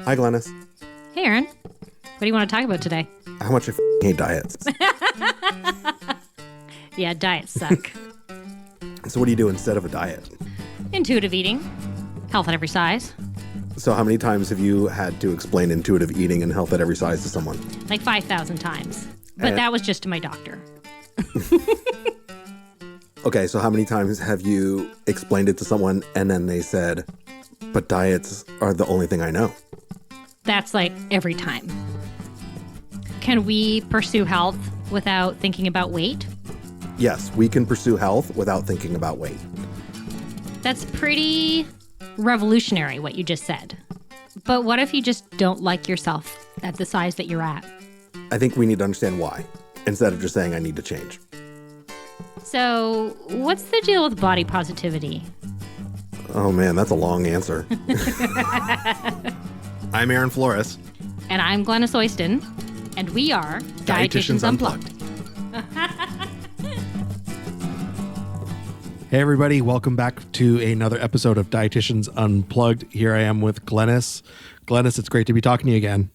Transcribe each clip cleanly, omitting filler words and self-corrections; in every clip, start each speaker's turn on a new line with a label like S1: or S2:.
S1: Hi, Glenys.
S2: Hey, Aaron. What do you want to talk about today?
S1: How much I hate diets.
S2: Yeah, diets suck.
S1: So what do you do instead of a diet?
S2: Intuitive eating. Health at every size.
S1: So how many times have you had to explain intuitive eating and health at every size to someone?
S2: Like 5,000 times. But that was just to my doctor.
S1: Okay, so how many times have you explained it to someone and then they said, but diets are the only thing I know?
S2: That's like every time. Can we pursue health without thinking about weight?
S1: Yes, we can pursue health without thinking about weight.
S2: That's pretty revolutionary, what you just said. But what if you just don't like yourself at the size that you're at?
S1: I think we need to understand why, instead of just saying I need to change.
S2: So, what's the deal with body positivity?
S1: Oh man, that's a long answer. I'm Aaron Flores.
S2: And I'm Glenys Oyston. And we are Dietitians Unplugged.
S1: Hey everybody, welcome back to another episode of Dietitians Unplugged. Here I am with Glenys. Glenys, it's great to be talking to you again.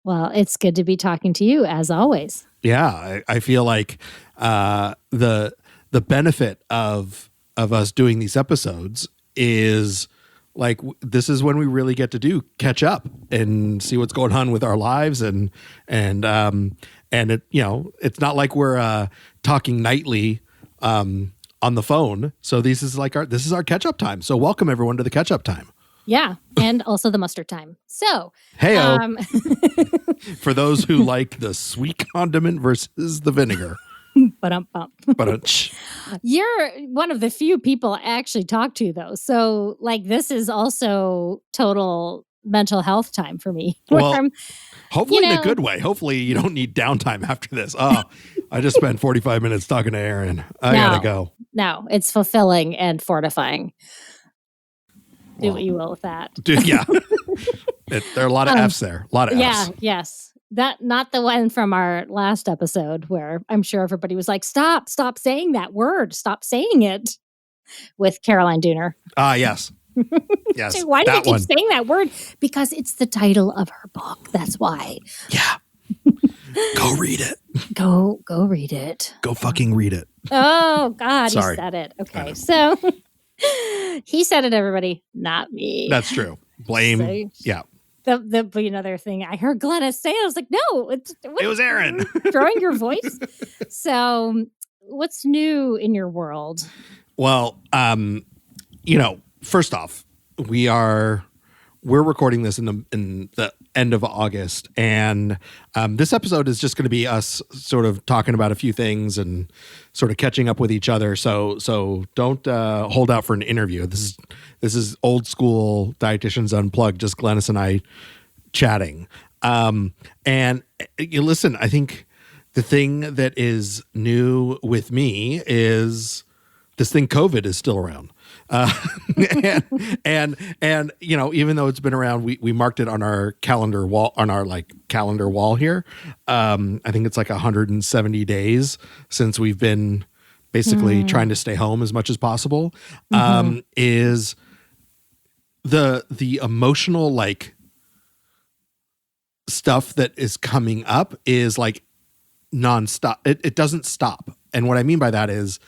S2: Well, it's good to be talking to you, as always.
S1: Yeah, I feel like the benefit of us doing these episodes is like this is when we really get to catch up and see what's going on with our lives and it, you know, it's not like we're talking nightly on the phone. So this is our catch up time. So welcome everyone to the catch up time.
S2: Yeah, and also the mustard time. So,
S1: hey-o. For those who like the sweet condiment versus the vinegar.
S2: You're one of the few people I actually talk to, though. So, like, this is also total mental health time for me.
S1: Well, hopefully in a good way. Hopefully you don't need downtime after this. Oh, I just spent 45 minutes talking to Aaron. I gotta go.
S2: No, it's fulfilling and fortifying. Do what you will with that.
S1: Yeah. There are a lot of F's there. A lot of F's.
S2: Yeah, yes. That not the one from our last episode where I'm sure everybody was like, stop saying that word. Stop saying it with Caroline Dooner.
S1: Yes. Yes.
S2: Why do you keep saying that word? Because it's the title of her book. That's why.
S1: Yeah. Go read it.
S2: Go read it.
S1: Go fucking read it.
S2: Oh, God.
S1: Sorry.
S2: He said it. Okay. So he said it, everybody, not me.
S1: That's true. Blame.
S2: So,
S1: yeah.
S2: The another thing I heard Glenys say, I was like, no, it
S1: was Aaron.
S2: Throwing your voice. So what's new in your world?
S1: Well, first off, we're recording this in the end of August, and this episode is just going to be us sort of talking about a few things and sort of catching up with each other. So don't hold out for an interview. This is old school Dietitians Unplugged, just Glenys and I chatting. And you listen, I think the thing that is new with me is this thing COVID is still around. And you know, even though it's been around, we marked it on our calendar wall here. I think it's like 170 days since we've been basically trying to stay home as much as possible. Is the emotional like stuff that is coming up is like nonstop. It doesn't stop. And what I mean by that is,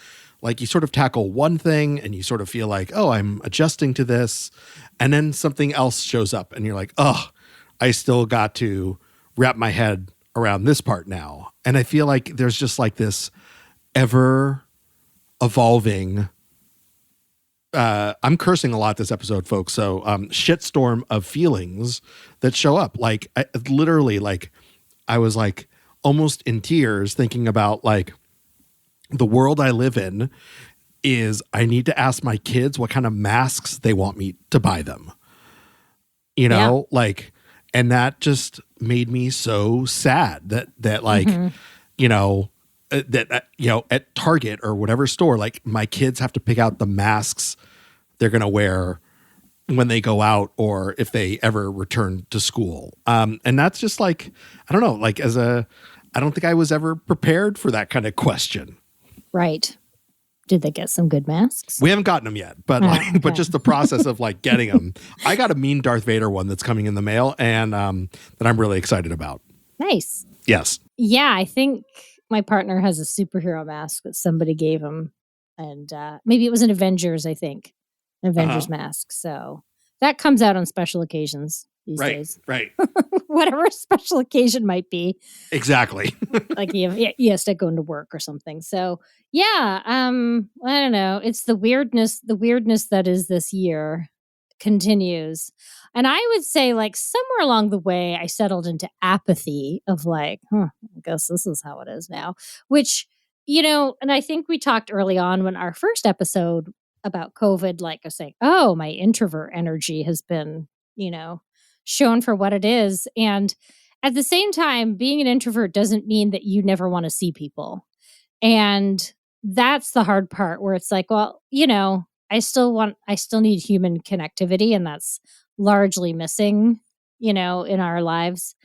S1: like, you sort of tackle one thing and you sort of feel like, oh, I'm adjusting to this. And then something else shows up and you're like, oh, I still got to wrap my head around this part now. And I feel like there's just like this ever evolving, I'm cursing a lot this episode, folks. So shitstorm of feelings that show up. Like I was like almost in tears thinking about like, the world I live in is I need to ask my kids what kind of masks they want me to buy them. You know, like, and that just made me so sad that like, you know, at Target or whatever store, like my kids have to pick out the masks they're going to wear when they go out or if they ever return to school. And that's just like, I don't know, like I don't think I was ever prepared for that kind of question.
S2: Right. Did they get some good masks?
S1: We haven't gotten them yet, but
S2: okay.
S1: but just the process of like getting them. I got a mean Darth Vader one that's coming in the mail, and that I'm really excited about.
S2: Nice.
S1: Yes.
S2: Yeah, I think my partner has a superhero mask that somebody gave him, and maybe it was an Avengers. I think an Avengers mask. So that comes out on special occasions these days.
S1: Right.
S2: Whatever special occasion might be.
S1: Exactly.
S2: Like he has to go into work or something. So yeah, I don't know. It's the weirdness that is this year continues. And I would say like somewhere along the way I settled into apathy of like, I guess this is how it is now. Which, and I think we talked early on when our first episode about COVID, like I was saying, oh, my introvert energy has been, shown for what it is. And at the same time, being an introvert doesn't mean that you never want to see people. And that's the hard part where it's like, well, I still need human connectivity, and that's largely missing, in our lives.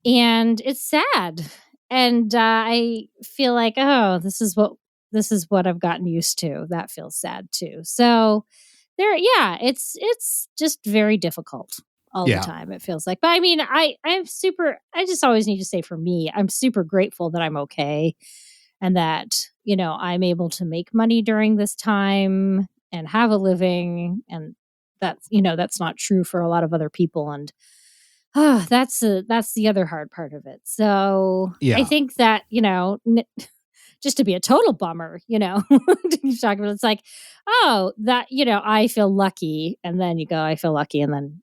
S2: And it's sad. And I feel like, oh, this is what I've gotten used to. That feels sad too. So it's just very difficult all the time, it feels like. But I mean, I just always need to say, for me, I'm super grateful that I'm okay, and that, I'm able to make money during this time and have a living. And that's, that's not true for a lot of other people. And that's the other hard part of it. So I think that, just to be a total bummer, to keep talking about, it's like, oh, that, I feel lucky. And then you go, I feel lucky. And then,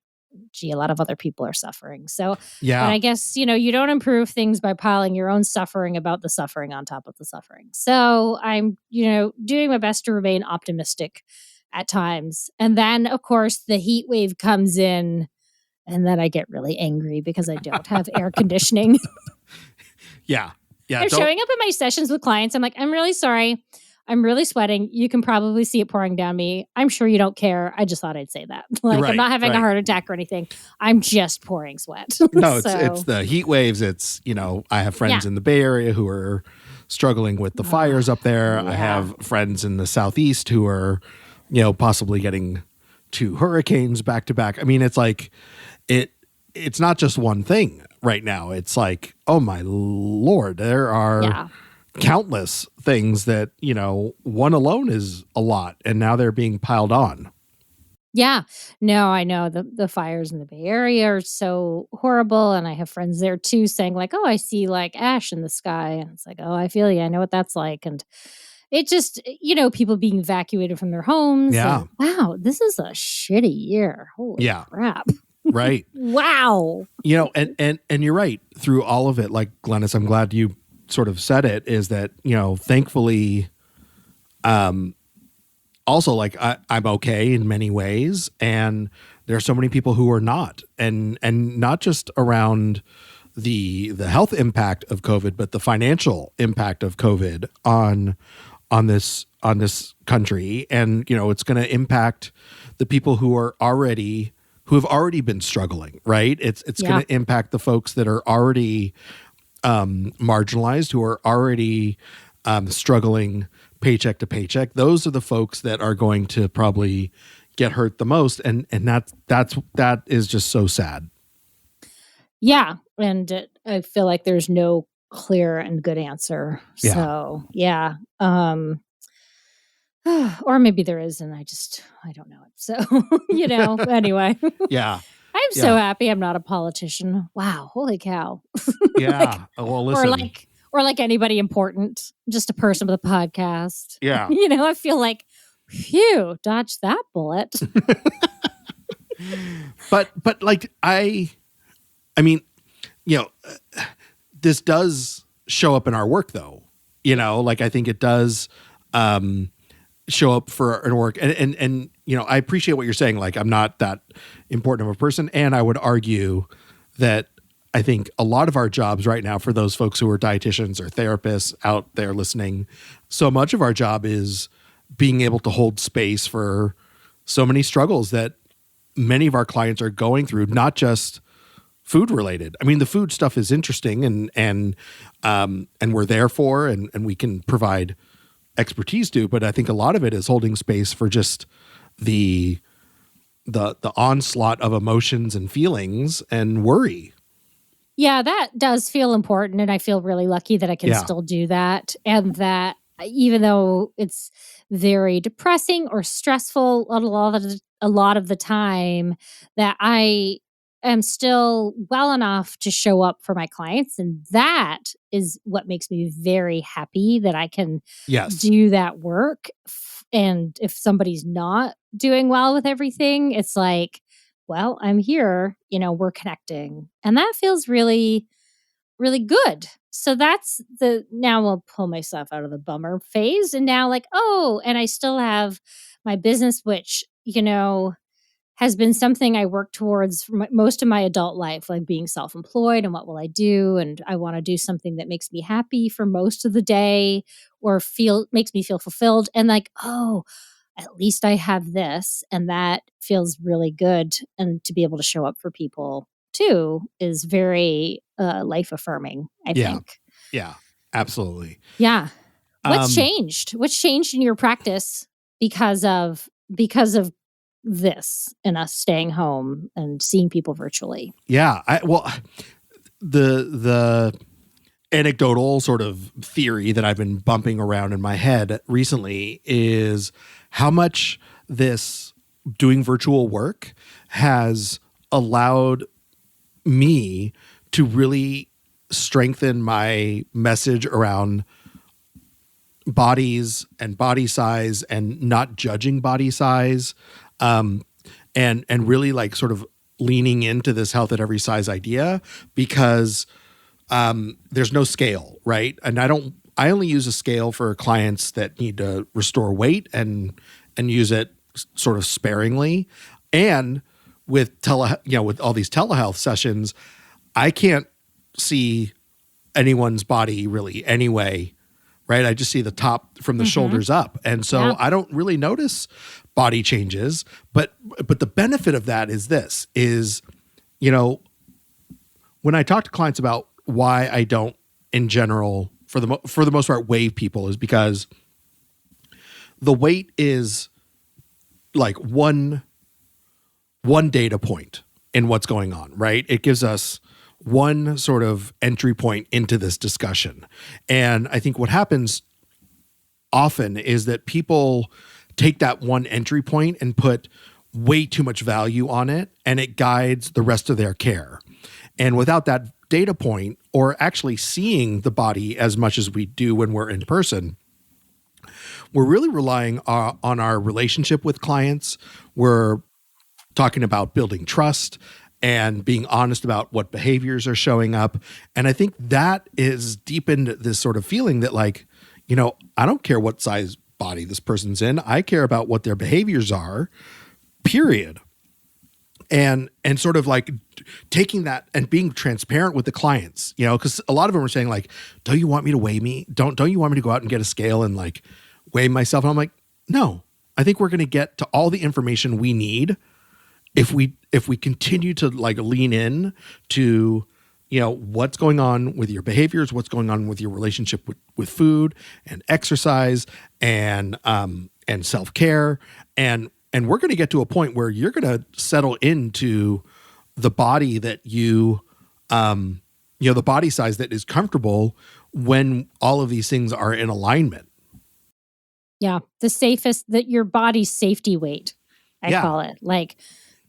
S2: gee, a lot of other people are suffering. So but I guess, you don't improve things by piling your own suffering about the suffering on top of the suffering. So I'm, doing my best to remain optimistic at times. And then, of course, the heat wave comes in, and then I get really angry because I don't have air conditioning.
S1: Yeah.
S2: I'm showing up at my sessions with clients. I'm like, I'm really sorry. I'm really sweating. You can probably see it pouring down me. I'm sure you don't care. I just thought I'd say that. Like, I'm not having a heart attack or anything. I'm just pouring sweat.
S1: No, it's the heat waves. It's, I have friends in the Bay Area who are struggling with the fires up there. I have friends in the Southeast who are, possibly getting 2 hurricanes back to back. I mean, it's like, it's not just one thing right now. It's like, oh my Lord, there are countless things that, one alone is a lot, and now they're being piled on.
S2: Yeah, no, I know the fires in the Bay Area are so horrible. And I have friends there too saying like, oh, I see like ash in the sky. And it's like, oh, I feel you. I know what that's like. And it just, people being evacuated from their homes.
S1: Yeah.
S2: And, wow, this is a shitty year. Holy crap.
S1: Right.
S2: Wow.
S1: And you're right. Through all of it, like, Glenys, I'm glad you sort of said it, is that, thankfully, also, like, I'm okay in many ways, and there are so many people who are not, and not just around the health impact of COVID, but the financial impact of COVID on this country. And, it's going to impact the people who have already been struggling, right? It's going to impact the folks that are already marginalized, who are already struggling paycheck to paycheck. Those are the folks that are going to probably get hurt the most, and that is just so sad. Yeah,
S2: and I feel like there's no clear and good answer.
S1: Yeah.
S2: So yeah, or maybe there is, and I don't know it. So anyway.
S1: Yeah.
S2: I'm so happy I'm not a politician. Wow, holy cow.
S1: Yeah. Well, listen.
S2: Or like anybody important, just a person with a podcast.
S1: Yeah.
S2: I feel like, phew, dodged that bullet.
S1: But like, I mean, this does show up in our work though, like, I think it does show up for our work. And I appreciate what you're saying. Like, I'm not that important of a person. And I would argue that I think a lot of our jobs right now, for those folks who are dietitians or therapists out there listening, so much of our job is being able to hold space for so many struggles that many of our clients are going through, not just food related. I mean, the food stuff is interesting and we're there for, and we can provide expertise to, but I think a lot of it is holding space for just the onslaught of emotions and feelings and worry.
S2: Yeah, that does feel important, and I feel really lucky that I can
S1: Yeah.
S2: still do that, and that even though it's very depressing or stressful a lot of the time, that I am still well enough to show up for my clients, and that is what makes me very happy that I can
S1: Yes.
S2: do that work. And if somebody's not doing well with everything, it's like, well, I'm here, we're connecting. And that feels really, really good. So that's now I'll pull myself out of the bummer phase. And now, like, oh, and I still have my business, which, has been something I work towards for most of my adult life, like being self employed and what will I do? And I want to do something that makes me happy for most of the day or makes me feel fulfilled. And like, oh, at least I have this. And that feels really good. And to be able to show up for people too is very life affirming, I
S1: Yeah.
S2: think.
S1: Yeah. Absolutely.
S2: Yeah. What's
S1: Um,
S2: changed? What's changed in your practice because of this and us staying home and seeing people virtually?
S1: yeah. The anecdotal sort of theory that I've been bumping around in my head recently is how much this doing virtual work has allowed me to really strengthen my message around bodies and body size and not judging body size, and really like sort of leaning into this health at every size idea, because there's no scale, right? And I only use a scale for clients that need to restore weight and use it sort of sparingly. And with with all these telehealth sessions, I can't see anyone's body really anyway, right? I just see the top from the
S2: Mhm.
S1: shoulders up. And so
S2: Yeah.
S1: I don't really notice body changes, but the benefit of that is this is, you know, when I talk to clients about why I don't, in general, for the most part, wave people, is because the weight is like one data point in what's going on, right? It gives us one sort of entry point into this discussion. And I think what happens often is that people take that one entry point and put way too much value on it, and it guides the rest of their care. And without that data point, or actually seeing the body as much as we do when we're in person, we're really relying on our relationship with clients. We're talking about building trust and being honest about what behaviors are showing up. And I think that is deepened this sort of feeling that, like, I don't care what size body this person's in. I care about what their behaviors are, period. And sort of like taking that and being transparent with the clients, because a lot of them are saying, like, don't you want me to weigh me? Don't you want me to go out and get a scale and like weigh myself? And I'm like, no, I think we're going to get to all the information we need if we continue to like lean in to, what's going on with your behaviors, what's going on with your relationship with food and exercise and self-care. And we're going to get to a point where you're going to settle into the body that the body size that is comfortable when all of these things are in alignment.
S2: Yeah. Your body's safety weight, I
S1: Yeah.
S2: call it. Like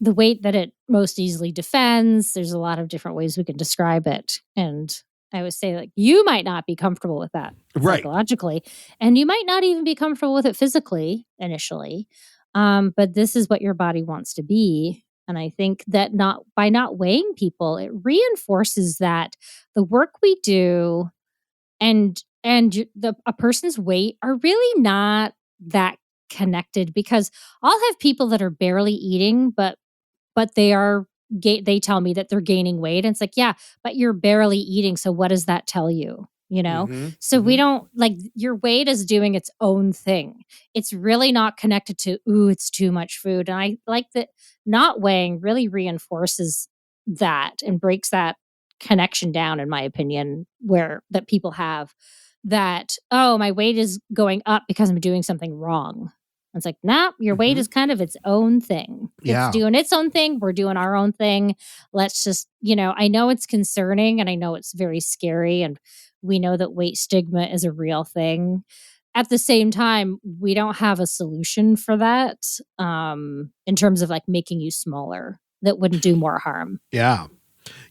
S2: the weight that it most easily defends. There's a lot of different ways we can describe it. And I would say, like, you might not be comfortable with that
S1: Right.
S2: psychologically, and you might not even be comfortable with it physically initially. But this is what your body wants to be. And I think that by not weighing people, it reinforces that the work we do and a person's weight are really not that connected, because I'll have people that are barely eating, but they tell me that they're gaining weight, and it's like, yeah, but you're barely eating, so what does that tell you?
S1: Mm-hmm.
S2: So we
S1: Mm-hmm.
S2: don't, like, your weight is doing its own thing. It's really not connected to, ooh, it's too much food. And I like that not weighing really reinforces that and breaks that connection down, in my opinion, where that people have that, oh, my weight is going up because I'm doing something wrong. It's like, nah, your weight is kind of its own thing. It's
S1: Yeah.
S2: doing its own thing. We're doing our own thing. Let's just, I know it's concerning and I know it's very scary. And we know that weight stigma is a real thing. At the same time, we don't have a solution for that in terms of like making you smaller that wouldn't do more harm.
S1: Yeah.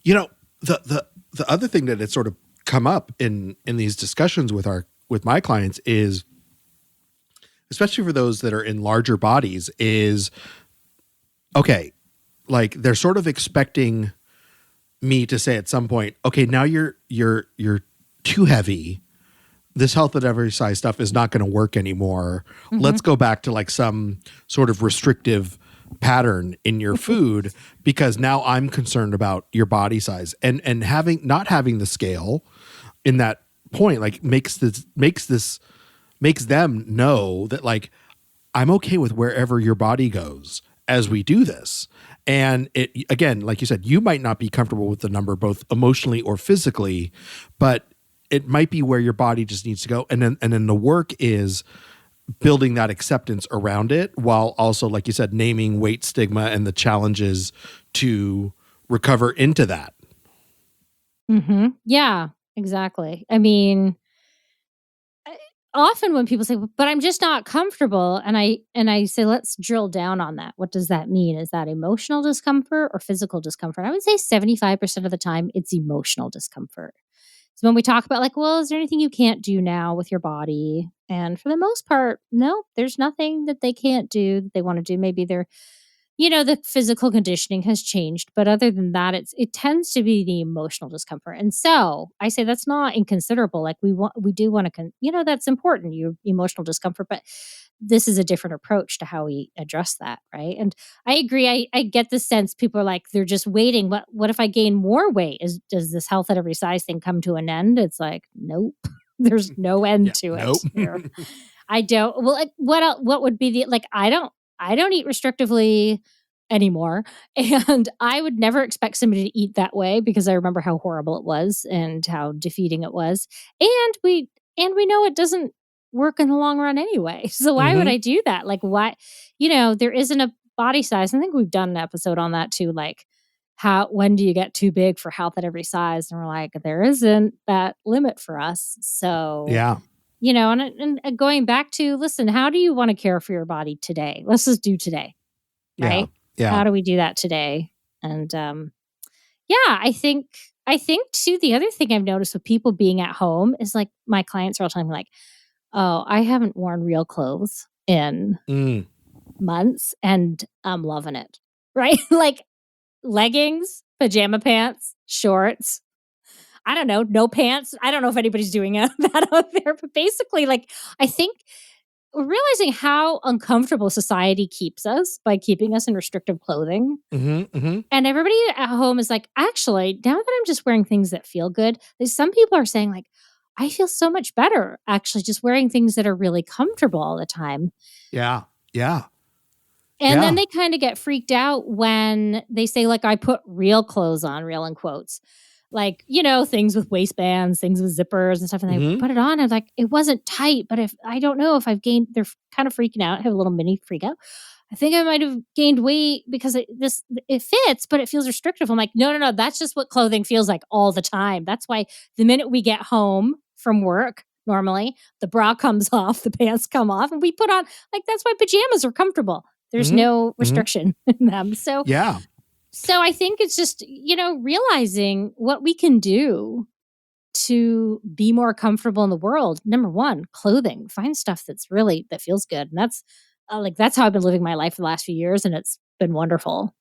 S1: You know, the other thing that had sort of come up in these discussions with my clients is, especially for those that are in larger bodies, is okay, like they're sort of expecting me to say at some point, okay, now you're too heavy. This health at every size stuff is not going to work anymore. Let's go back to like some sort of restrictive pattern in your food, because now I'm concerned about your body size, and not having the scale in that point, like makes them know that like I'm okay with wherever your body goes as we do this. And it, again, like you said, you might not be comfortable with the number both emotionally or physically, but it might be where your body just needs to go. And then the work is building that acceptance around it, while also, like you said, naming weight stigma and the challenges to recover into that.
S2: Yeah, exactly. I mean, often when people say, but I'm just not comfortable, and I say, let's drill down on that. What does that mean? Is that emotional discomfort or physical discomfort? I would say 75% of the time it's emotional discomfort. So when we talk about like, well, is there anything you can't do now with your body? And for the most part, no, there's nothing that they can't do that they want to do. Maybe they're, the physical conditioning has changed, but other than that, it tends to be the emotional discomfort. And so I say that's not inconsiderable. Like we do want to, that's important, your emotional discomfort, but this is a different approach to how we address that. Right. And I agree. I get the sense people are like, they're just waiting. What if I gain more weight? Does this health at every size thing come to an end? It's like, nope, there's no end to it.
S1: Nope.
S2: I don't. Well, like, what would be like? I don't eat restrictively anymore, and I would never expect somebody to eat that way because I remember how horrible it was and how defeating it was, and we know it doesn't work in the long run anyway. So why would I do that? Like, why? There isn't a body size. I think we've done an episode on that too. Like, when do you get too big for health at every size? And we're like, there isn't that limit for us. So
S1: Yeah.
S2: and going back to, listen, how do you want to care for your body today? Let's just do today, right?
S1: Yeah.
S2: How do we do that today? And I think too, the other thing I've noticed with people being at home is like my clients are all telling me like, oh, I haven't worn real clothes in months and I'm loving it, right? Like leggings, pajama pants, shorts, I don't know, no pants. I don't know if anybody's doing that out there, but basically, like, I think we're realizing how uncomfortable society keeps us by keeping us in restrictive clothing. And everybody at home is like, actually, now that I'm just wearing things that feel good, some people are saying, like, I feel so much better actually just wearing things that are really comfortable all the time.
S1: Yeah. Yeah.
S2: And then they kind of get freaked out when they say, like, I put real clothes on, real in quotes. Like, things with waistbands, things with zippers and stuff. And they put it on. And like, it wasn't tight, but I don't know if I've gained, they're kind of freaking out. I have a little mini freak out. I think I might have gained weight because it fits, but it feels restrictive. I'm like, no. That's just what clothing feels like all the time. That's why the minute we get home from work, normally the bra comes off, the pants come off, and we put on, like, that's why pajamas are comfortable. There's no restriction in them. So,
S1: yeah.
S2: So I think it's just, realizing what we can do to be more comfortable in the world. Number one, clothing. Find stuff that feels good. And that's that's how I've been living my life for the last few years. And it's been wonderful.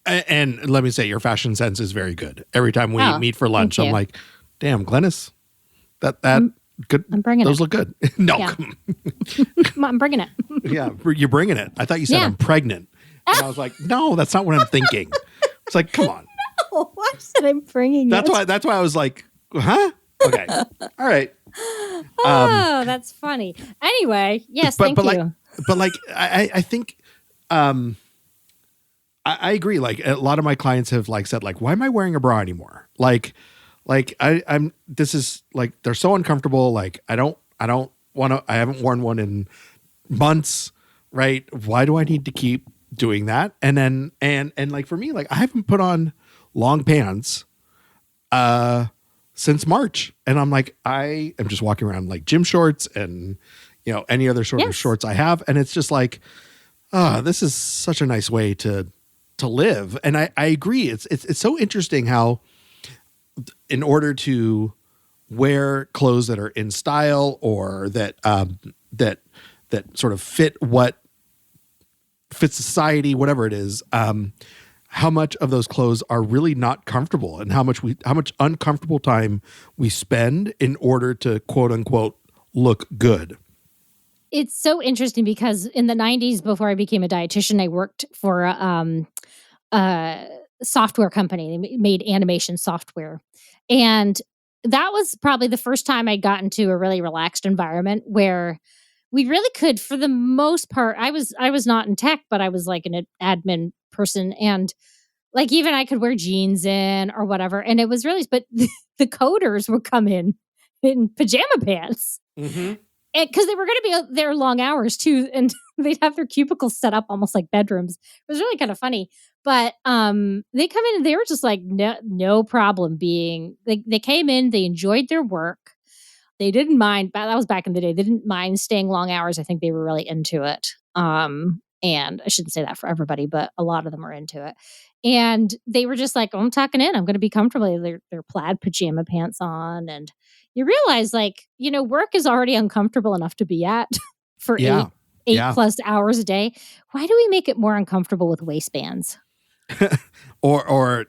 S1: And let me say, your fashion sense is very good. Every time we meet for lunch, I'm like, damn, Glenys, that good.
S2: I'm bringing
S1: those
S2: it.
S1: look good. No.
S2: Yeah. I'm bringing it.
S1: Yeah, you're bringing it. I thought you said I'm pregnant. And I was like, no, that's not what I'm thinking. It's like, come on.
S2: No, I said I'm bringing
S1: it. That's why I was like, huh? Okay. All right.
S2: Oh, that's funny. Anyway, yes, thank you.
S1: I think I agree. Like a lot of my clients have like said, like, why am I wearing a bra anymore? Like Like I'm this is like they're so uncomfortable. Like I don't want to, I haven't worn one in months, right? Why do I need to keep doing that? And then and like for me, like I haven't put on long pants since March. And I'm like, I am just walking around like gym shorts and any other sort of shorts I have. And it's just like, this is such a nice way to live. And I agree. It's so interesting how in order to wear clothes that are in style or that that sort of fit society, whatever it is, how much of those clothes are really not comfortable, and how much uncomfortable time we spend in order to quote unquote look good.
S2: It's so interesting because in the 90s, before I became a dietitian, I worked for a software company. They made animation software. And that was probably the first time I'd gotten to a really relaxed environment where we really could, for the most part, I was not in tech, but I was like an admin person. And like even I could wear jeans in or whatever. And it was really, but the coders would come in pajama pants. Mm-hmm. Because they were going to be there long hours too, and they'd have their cubicles set up almost like bedrooms. It was really kind of funny. But they come in and they were just like, no problem being. They came in, they enjoyed their work. They didn't mind. That was back in the day. They didn't mind staying long hours. I think they were really into it. And I shouldn't say that for everybody, but a lot of them are into it. And they were just like, oh, I'm tucking in. I'm going to be comfortable. Their plaid pajama pants on, and you realize like, work is already uncomfortable enough to be at for eight plus hours a day. Why do we make it more uncomfortable with waistbands?
S1: or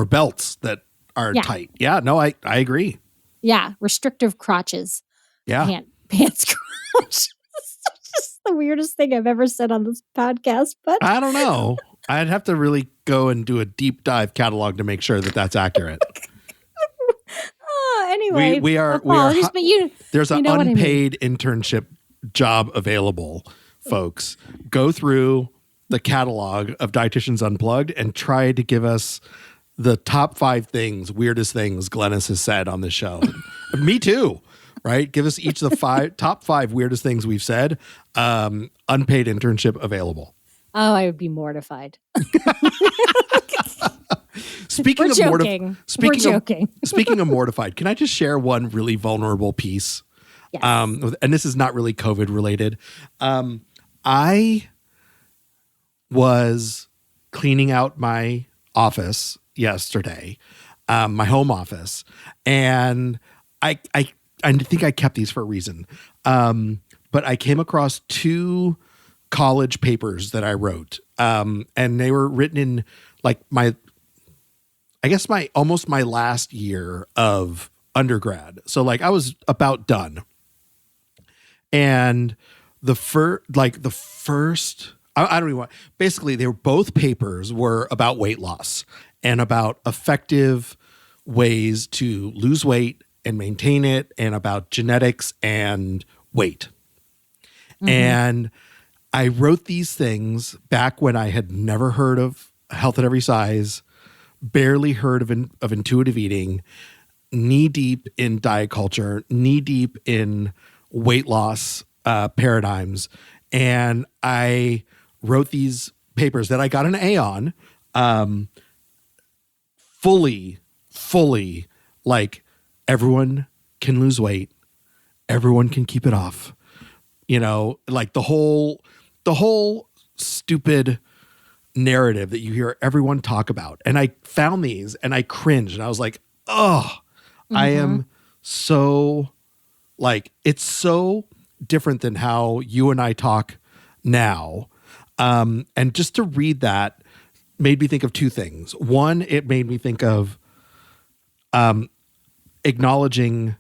S1: belts that are tight. Yeah, no, I agree.
S2: Yeah. Restrictive crotches.
S1: Yeah.
S2: Pants crotch. It's just the weirdest thing I've ever said on this podcast, but
S1: I don't know. I'd have to really go and do a deep dive catalog to make sure that that's accurate.
S2: Anyway,
S1: we are
S2: apologies, but
S1: there's an unpaid internship job available, folks. Go through the catalog of Dietitians Unplugged and try to give us the top 5 weirdest things Glenys has said on the show. Me too, right? Give us each of the top 5 weirdest things we've said. Unpaid internship available.
S2: Oh, I would be mortified.
S1: Speaking of mortified, can I just share one really vulnerable piece?
S2: Yes.
S1: And this is not really COVID related. I was cleaning out my office yesterday, my home office, and I think I kept these for a reason. But I came across 2 college papers that I wrote, and they were written in like my almost my last year of undergrad. So like I was about done. And the first, I don't even want, basically they were both papers were about weight loss and about effective ways to lose weight and maintain it, and about genetics and weight. Mm-hmm. And I wrote these things back when I had never heard of Health at Every Size, barely heard of intuitive eating, knee deep in diet culture, knee deep in weight loss paradigms. And I wrote these papers that I got an A on, fully like everyone can lose weight. Everyone can keep it off. Like the whole stupid narrative that you hear everyone talk about. And I found these and I cringed and I was like, oh, mm-hmm. I am so like, it's so different than how you and I talk now. And just to read that made me think of 2 things. One, it made me think of acknowledging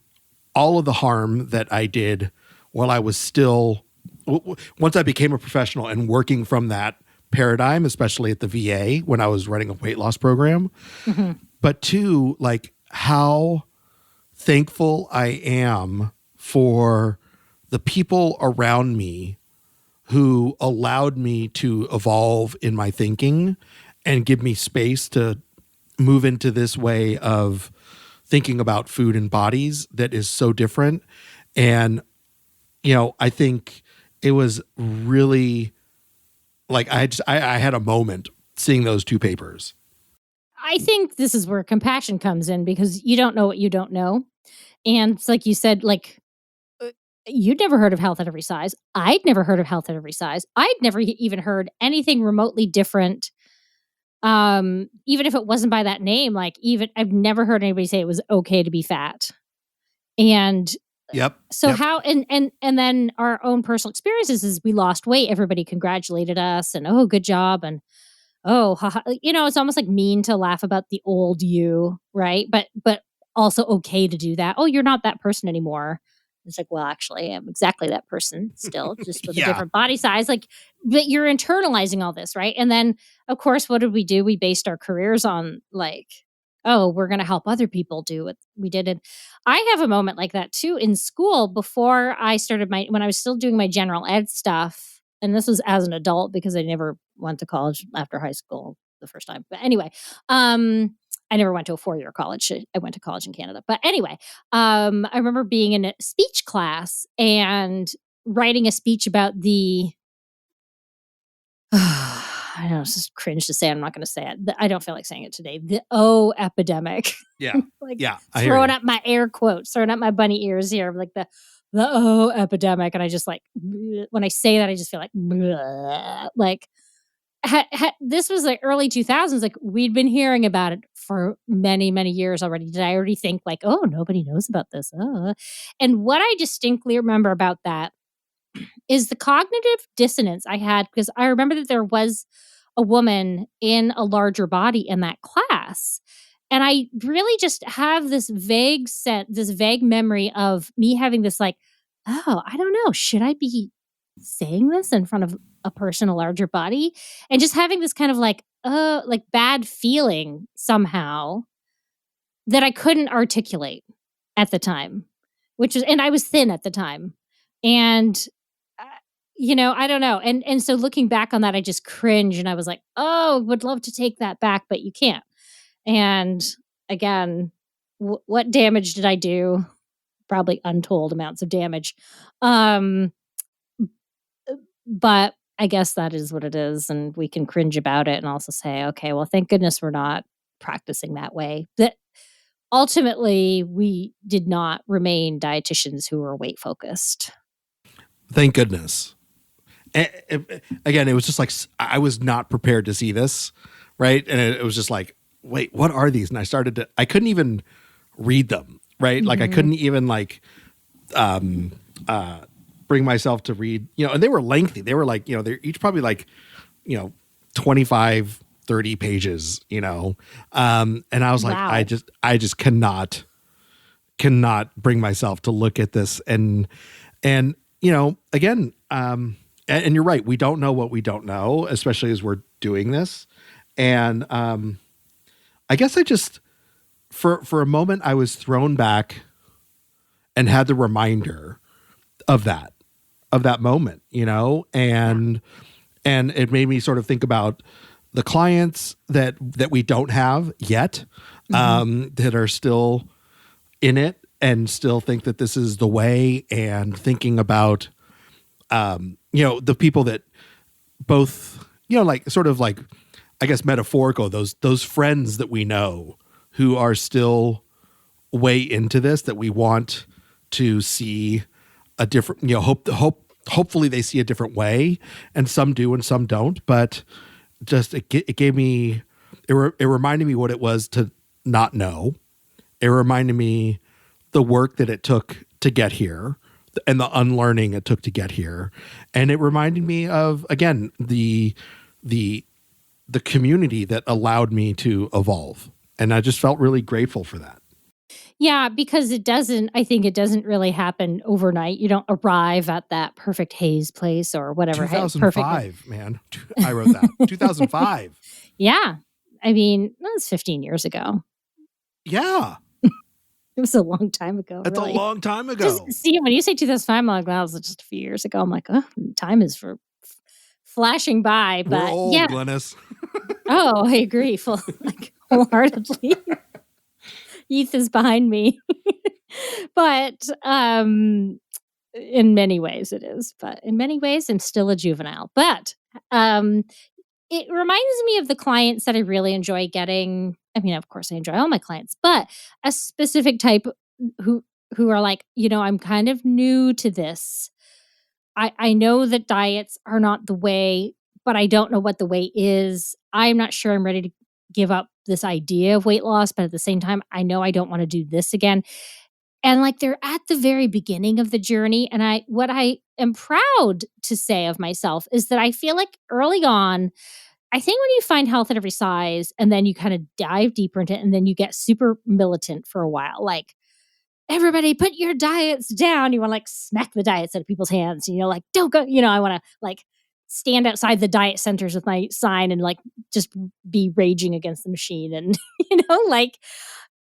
S1: all of the harm that I did while I was still, once I became a professional and working from that paradigm, especially at the VA when I was running a weight loss program. Mm-hmm. But 2, like how thankful I am for the people around me who allowed me to evolve in my thinking and give me space to move into this way of thinking about food and bodies that is so different. And, you know, I think it was really like I had a moment seeing those two papers.
S2: I think this is where compassion comes in, because you don't know what you don't know. And it's like you said, like, you'd never heard of health at every size. I'd never heard of health at every size. I'd never even heard anything remotely different. Even if it wasn't by that name, like, even I've never heard anybody say it was okay to be fat. And
S1: Yep.
S2: so
S1: Yep.
S2: how, and then our own personal experiences is we lost weight. Everybody congratulated us and, oh, good job. And, oh, haha. You know, it's almost like mean to laugh about the old you, right? But also okay to do that. Oh, you're not that person anymore. It's like, well, actually, I'm exactly that person still, just with a
S1: Yeah.
S2: different body size. Like, but you're internalizing all this, right? And then, of course, what did we do? We based our careers on, like, oh, we're going to help other people do what we did. And I have a moment like that too in school before I started when I was still doing my general ed stuff. And this was as an adult, because I never went to college after high school the first time. But anyway, I never went to a 4-year college. I went to college in Canada. But anyway, I remember being in a speech class and writing a speech about the I know it's just cringe to say. I'm not going to say it. I don't feel like saying it today. The epidemic.
S1: Yeah.
S2: Like,
S1: Yeah. I hear
S2: throwing
S1: you.
S2: up my air quotes, throwing up my bunny ears here, like the epidemic. And I just, like, when I say that, I just feel like, bleh. Like, this was like early 2000s. Like, we'd been hearing about it for many, many years already. Did I already think, like, oh, nobody knows about this? And what I distinctly remember about that is the cognitive dissonance I had, because I remember that there was a woman in a larger body in that class. And I really just have this vague memory of me having this, like, oh, I don't know, should I be saying this in front of a person, a larger body? And just having this kind of like bad feeling somehow that I couldn't articulate at the time, and I was thin at the time. And uh, I don't know. And so looking back on that, I just cringe, and I was like, "Oh, would love to take that back, but you can't." And again, what damage did I do? Probably untold amounts of damage. Um, but I guess that is what it is, and we can cringe about it and also say, "Okay, well, thank goodness we're not practicing that way." That ultimately, we did not remain dietitians who were weight focused.
S1: Thank goodness. Again, it was just like I was not prepared to see this, right? And it was just like, wait, what are these? And I couldn't even read them, right? Like I couldn't even bring myself to read, and they were lengthy. They were like, they're each probably like, 25, 30 pages, and I was like,
S2: Wow.
S1: I just cannot bring myself to look at this. And again, and you're right. We don't know what we don't know, especially as we're doing this. And I guess I just, for a moment, I was thrown back and had the reminder of that moment, and it made me sort of think about the clients that we don't have yet, that are still in it and still think that this is the way, and thinking about, the people that both, like sort of like, I guess metaphorical, those friends that we know who are still way into this, that we want to see a different, hopefully they see a different way, and some do and some don't, but just it gave me, it reminded me what it was to not know. It reminded me the work that it took to get here and the unlearning it took to get here. And it reminded me of, again, the community that allowed me to evolve. And I just felt really grateful for that.
S2: Yeah, because I think it doesn't really happen overnight. You don't arrive at that perfect HAES place or whatever.
S1: 2005, man. I wrote that. 2005.
S2: Yeah. I mean, that was 15 years ago.
S1: Yeah.
S2: It was a long time ago.
S1: That's
S2: really.
S1: a long time ago.
S2: Just see, when you say 2005, I'm like, that was just a few years ago. I'm like, oh, time is flashing by. But
S1: we're old,
S2: yeah.
S1: Glenys.
S2: Oh, I agree. Like, wholeheartedly. Heath is behind me. But in many ways it is. But in many ways I'm still a juvenile. But it reminds me of the clients that I really enjoy getting. I mean, of course I enjoy all my clients, but a specific type who are like, I'm kind of new to this. I know that diets are not the way, but I don't know what the way is. I'm not sure I'm ready to give up this idea of weight loss, but at the same time, I know I don't want to do this again. And like they're at the very beginning of the journey. And what I am proud to say of myself is that I feel like early on, I think when you find health at every size and then you kind of dive deeper into it and then you get super militant for a while, like everybody put your diets down. You want to like smack the diets out of people's hands. Like, don't go, I want to like stand outside the diet centers with my sign and like just be raging against the machine. And, like,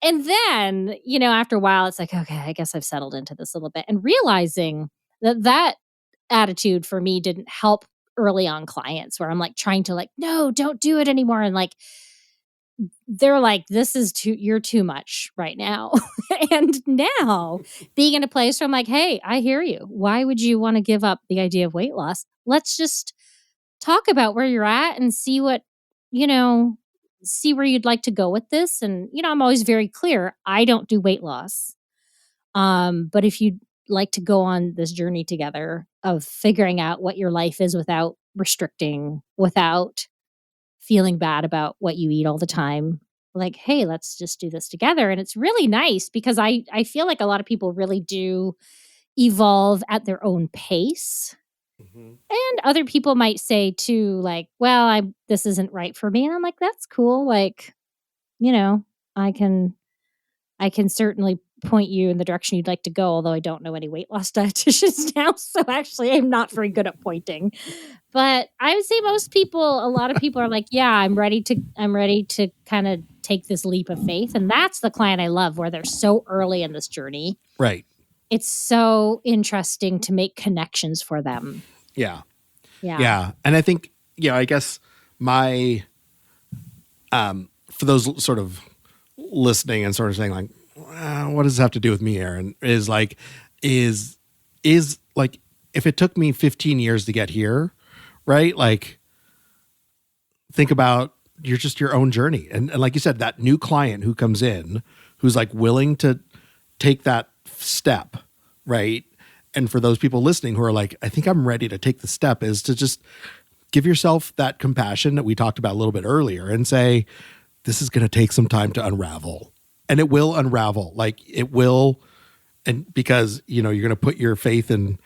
S2: and then, after a while, it's like, okay, I guess I've settled into this a little bit and realizing that attitude for me didn't help early on clients where I'm like trying to like, no, don't do it anymore. And like, they're like, you're too much right now. And now being in a place where I'm like, hey, I hear you. Why would you want to give up the idea of weight loss? Let's just talk about where you're at and see see where you'd like to go with this. And, I'm always very clear. I don't do weight loss. But if you'd like to go on this journey together of figuring out what your life is without restricting, without feeling bad about what you eat all the time, like, hey, let's just do this together. And it's really nice because I feel like a lot of people really do evolve at their own pace.
S1: Mm-hmm.
S2: And other people might say too, like, well, this isn't right for me. And I'm like, that's cool. Like, I can certainly point you in the direction you'd like to go, although I don't know any weight loss dietitians now. So actually I'm not very good at pointing. But I would say a lot of people are like, yeah, I'm ready to kind of take this leap of faith. And that's the client I love where they're so early in this journey.
S1: Right.
S2: It's so interesting to make connections for them.
S1: Yeah.
S2: Yeah.
S1: Yeah. And I think, I guess my, for those sort of listening and sort of saying like, what does this have to do with me, Aaron? Is like, is like, if it took me 15 years to get here, right? Like, think about your own journey. And like you said, that new client who comes in, who's like willing to take that step, right? And for those people listening who are like, I think I'm ready to take the step, is to just give yourself that compassion that we talked about a little bit earlier and say, this is going to take some time to unravel. And it will unravel. Like it will. And because, you're going to put your faith in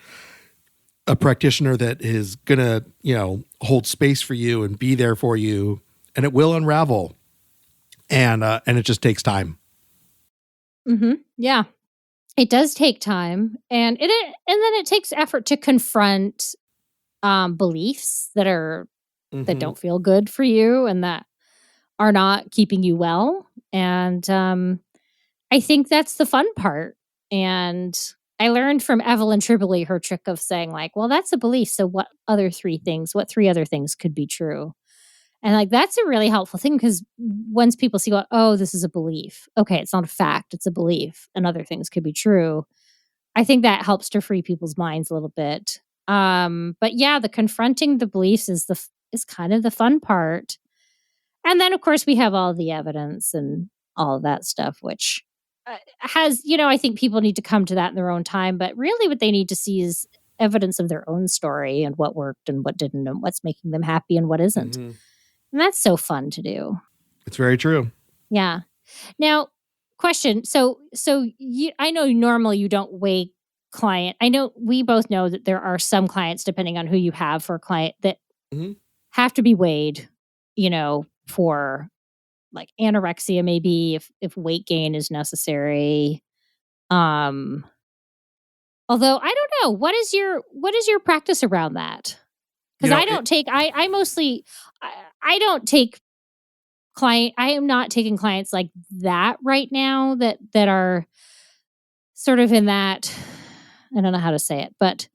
S1: a practitioner that is going to, hold space for you and be there for you, and it will unravel. And it just takes time.
S2: Mm-hmm. Yeah, it does take time. And then it takes effort to confront beliefs that that don't feel good for you and that are not keeping you well. And I think that's the fun part. And I learned from Evelyn Tribole her trick of saying like, well, that's a belief. So what three other things could be true? And like, that's a really helpful thing because once people see, oh, this is a belief. Okay, it's not a fact, it's a belief and other things could be true. I think that helps to free people's minds a little bit. But yeah, the confronting the beliefs is kind of the fun part. And then, of course, we have all the evidence and all of that stuff, which has, I think people need to come to that in their own time. But really what they need to see is evidence of their own story and what worked and what didn't and what's making them happy and what isn't. Mm-hmm. And that's so fun to do.
S1: It's very true.
S2: Yeah. Now, question. So I know normally you don't weigh client. I know we both know that there are some clients, depending on who you have for a client, that have to be weighed, for like anorexia, maybe if weight gain is necessary. Although I don't know, what is your practice around that? Because I don't take I am not taking clients like that right now that are sort of in that, I don't know how to say it, but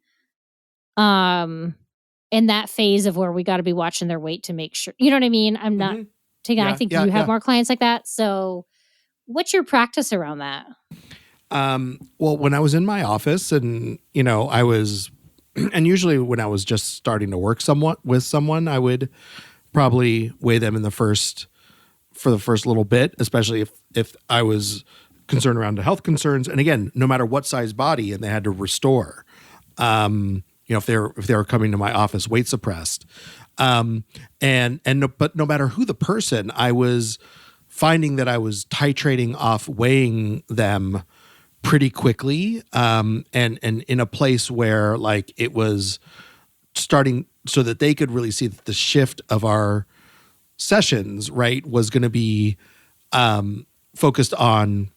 S2: in that phase of where we got to be watching their weight to make sure, you know what I mean? I'm not taking, I think you have more clients like that. So what's your practice around that?
S1: Well, when I was in my office and, I was, and usually when I was just starting to work somewhat with someone, I would probably weigh them for the first little bit, especially if I was concerned around the health concerns. And again, no matter what size body, and they had to restore, if they were coming to my office weight suppressed, but no matter who the person, I was finding that I was titrating off weighing them pretty quickly, and in a place where like it was starting so that they could really see that the shift of our sessions, right, was going to be focused on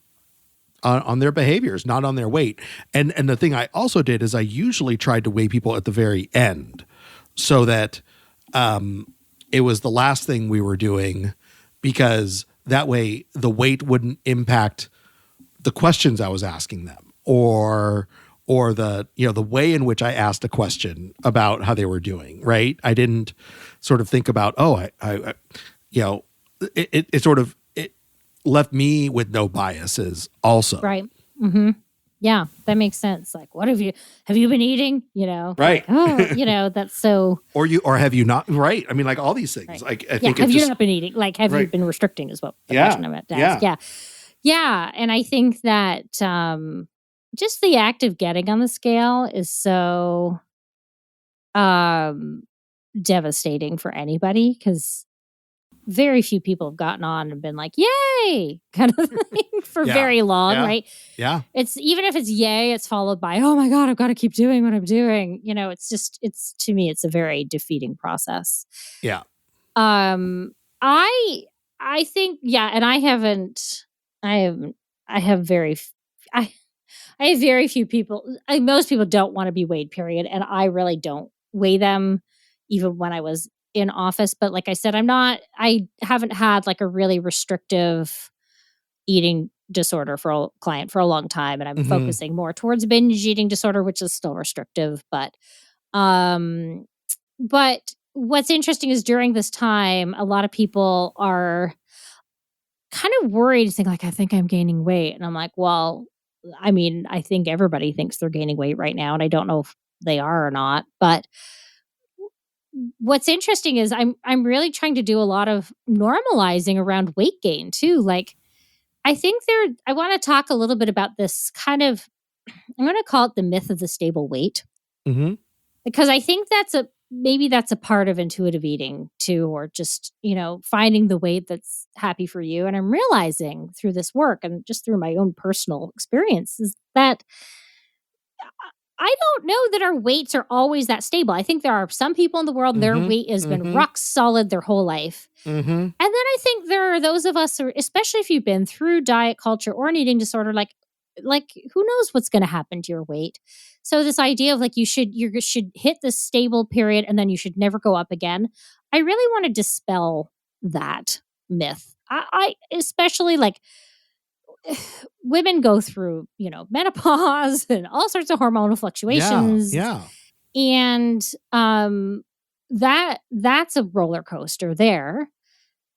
S1: their behaviors, not on their weight. And the thing I also did is I usually tried to weigh people at the very end so that it was the last thing we were doing, because that way the weight wouldn't impact the questions I was asking them or the way in which I asked a question about how they were doing, right? I didn't sort of think about, it sort of, it left me with no biases also.
S2: Right. Mm-hmm. Yeah, that makes sense. Like, what have you been eating?
S1: Right.
S2: Like, that's so.
S1: Or have you not? Right. I mean, like all these things.
S2: Right.
S1: Like, I think
S2: have you not been eating? Like, have you been restricting? Is what the question I'm at to ask. Yeah. And I think that just the act of getting on the scale is so devastating for anybody, because very few people have gotten on and been like, yay, kind of thing for very long, right?
S1: Yeah.
S2: It's even if it's yay, it's followed by, oh my God, I've got to keep doing what I'm doing. To me, it's a very defeating process.
S1: Yeah.
S2: I think, and I have very few people. Most people don't want to be weighed, period. And I really don't weigh them, even when I was in office. But like I said, I haven't had like a really restrictive eating disorder for a client for a long time. And I'm focusing more towards binge eating disorder, which is still restrictive. But what's interesting is during this time, a lot of people are kind of worried, think like, I think I'm gaining weight. And I'm like, well, I mean, I think everybody thinks they're gaining weight right now. And I don't know if they are or not. But what's interesting is I'm really trying to do a lot of normalizing around weight gain too. Like, I think I want to talk a little bit about this kind of, I'm going to call it the myth of the stable weight.
S1: Mm-hmm.
S2: Because I think maybe that's a part of intuitive eating too, or just, finding the weight that's happy for you. And I'm realizing through this work and just through my own personal experiences that I don't know that our weights are always that stable. I think there are some people in the world, their weight has been rock solid their whole life.
S1: Mm-hmm.
S2: And then I think there are those of us, especially if you've been through diet culture or an eating disorder, like who knows what's going to happen to your weight. So this idea of like you should hit this stable period and then you should never go up again. I really want to dispel that myth. I especially like women go through, menopause and all sorts of hormonal fluctuations.
S1: Yeah.
S2: And that's a roller coaster there.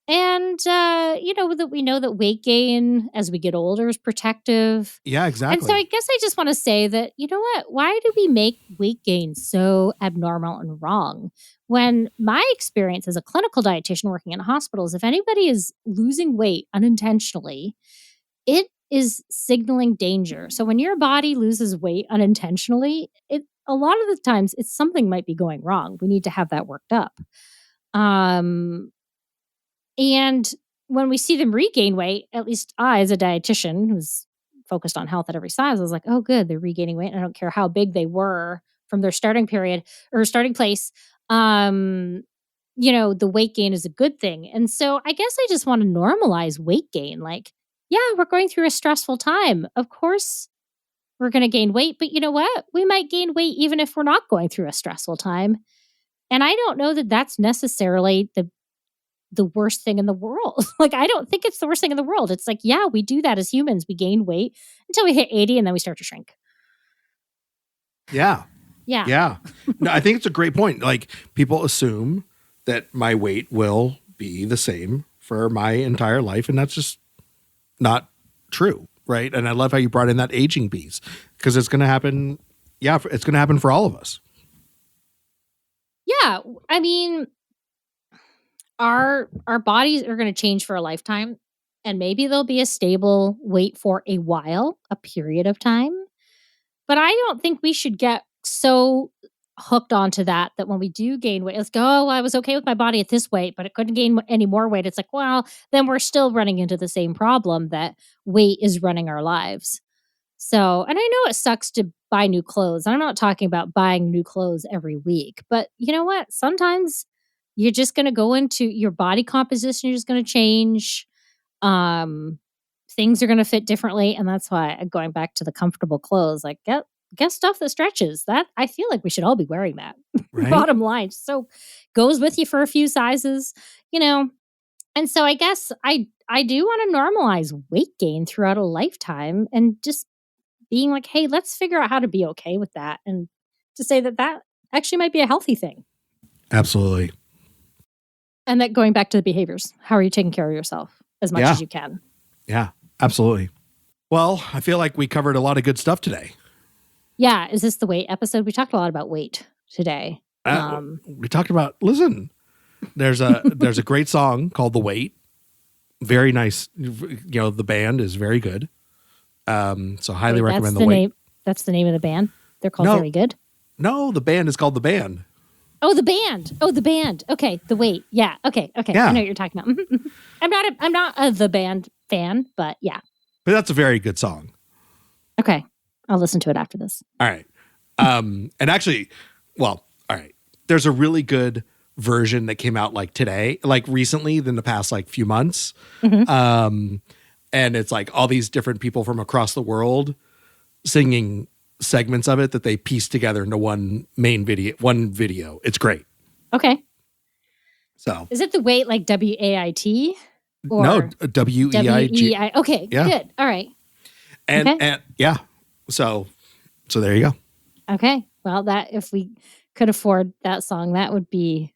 S2: And that we know that weight gain as we get older is protective.
S1: Yeah, exactly.
S2: And so I guess I just want to say that, you know what? Why do we make weight gain so abnormal and wrong? When my experience as a clinical dietitian working in hospitals, if anybody is losing weight unintentionally, it is signaling danger. So when your body loses weight unintentionally, a lot of the times it's something might be going wrong. We need to have that worked up. And when we see them regain weight, at least I, as a dietitian who's focused on health at every size, I was like, oh, good, they're regaining weight. And I don't care how big they were from their starting period or starting place. The weight gain is a good thing. And so I guess I just want to normalize weight gain. Like, yeah, we're going through a stressful time. Of course, we're going to gain weight. But you know what? We might gain weight even if we're not going through a stressful time. And I don't know that that's necessarily the worst thing in the world. Like, I don't think it's the worst thing in the world. It's like, yeah, we do that as humans. We gain weight until we hit 80 and then we start to shrink.
S1: Yeah.
S2: Yeah.
S1: Yeah. No, I think it's a great point. Like, people assume that my weight will be the same for my entire life. And that's just not true, right? And I love how you brought in that aging piece, because it's going to happen. Yeah, it's going to happen for all of us.
S2: Yeah, I mean, our bodies are going to change for a lifetime, and maybe there'll be a stable weight for a while, a period of time. But I don't think we should get so hooked onto that when we do gain weight, let's go, oh, I was okay with my body at this weight, but it couldn't gain any more weight. It's like, well, then we're still running into the same problem that weight is running our lives. So, and I know it sucks to buy new clothes. I'm not talking about buying new clothes every week, but you know what? Sometimes you're just going to go into your body composition, you're just going to change. Things are going to fit differently. And that's why, going back to the comfortable clothes, like get stuff that stretches. That I feel like we should all be wearing that. Right? Bottom line. So goes with you for a few sizes, And so I guess I do want to normalize weight gain throughout a lifetime, and just being like, hey, let's figure out how to be okay with that, and to say that actually might be a healthy thing.
S1: Absolutely.
S2: And that going back to the behaviors, how are you taking care of yourself as much as you can?
S1: Yeah, absolutely. Well, I feel like we covered a lot of good stuff today.
S2: Yeah. Is this the weight episode? We talked a lot about weight today.
S1: We talked about, listen, there's a great song called The Weight. Very nice. The band is very good. So highly recommend The Weight.
S2: That's the name of the band? They're called Very Good?
S1: No, the band is called The Band.
S2: Oh, the band. Okay, The Weight. Yeah. Okay. Yeah. I know what you're talking about. I'm not a The Band fan, but yeah.
S1: But that's a very good song.
S2: Okay. I'll listen to it after this.
S1: All right. And actually, all right. There's a really good version that came out today, recently, in the past few months. Mm-hmm. And it's all these different people from across the world singing segments of it that they pieced together into one video. It's great.
S2: Okay.
S1: So
S2: is it The Weight WAIT? Or
S1: no, WEIG.
S2: Okay, yeah. Good. All right.
S1: And yeah. So there you go.
S2: Okay. Well, that if we could afford that song, that would be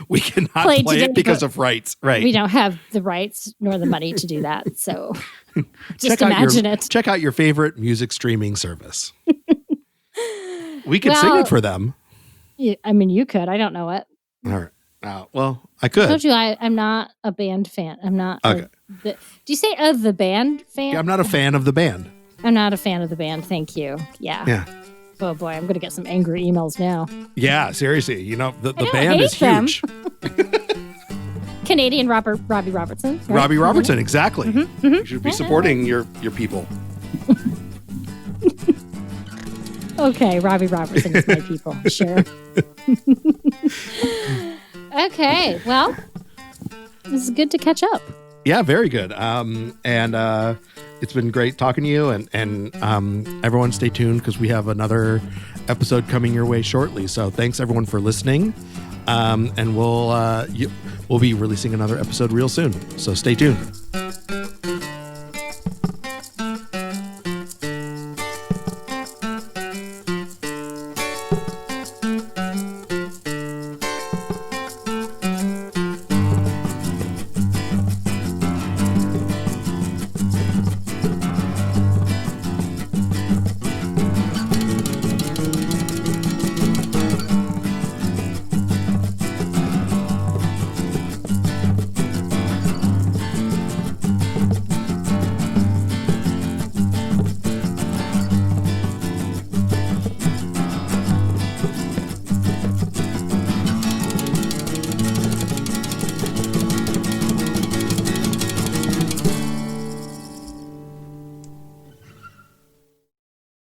S1: we cannot play it because of rights. Right.
S2: We don't have the rights nor the money to do that. So just imagine it.
S1: Check out your favorite music streaming service. We could sing it for them.
S2: I mean, you could. I don't know it.
S1: All right. I could.
S2: I told you I'm not a band fan. I'm not.
S1: Okay.
S2: Do you say of the band fan?
S1: Yeah, I'm not a fan of the band.
S2: I'm not a fan of the band. Thank you. Yeah.
S1: Yeah.
S2: Oh boy, I'm going to get some angry emails now.
S1: Yeah, seriously. The band is huge.
S2: Canadian Robbie Robertson. Right?
S1: Robbie Robertson, exactly. Mm-hmm. You should be supporting your people.
S2: Okay, Robbie Robertson is my people. Sure. Okay, well, this is good to catch up.
S1: Yeah, very good. And it's been great talking to you, and everyone stay tuned because we have another episode coming your way shortly. So thanks everyone for listening. And we'll be releasing another episode real soon. So stay tuned.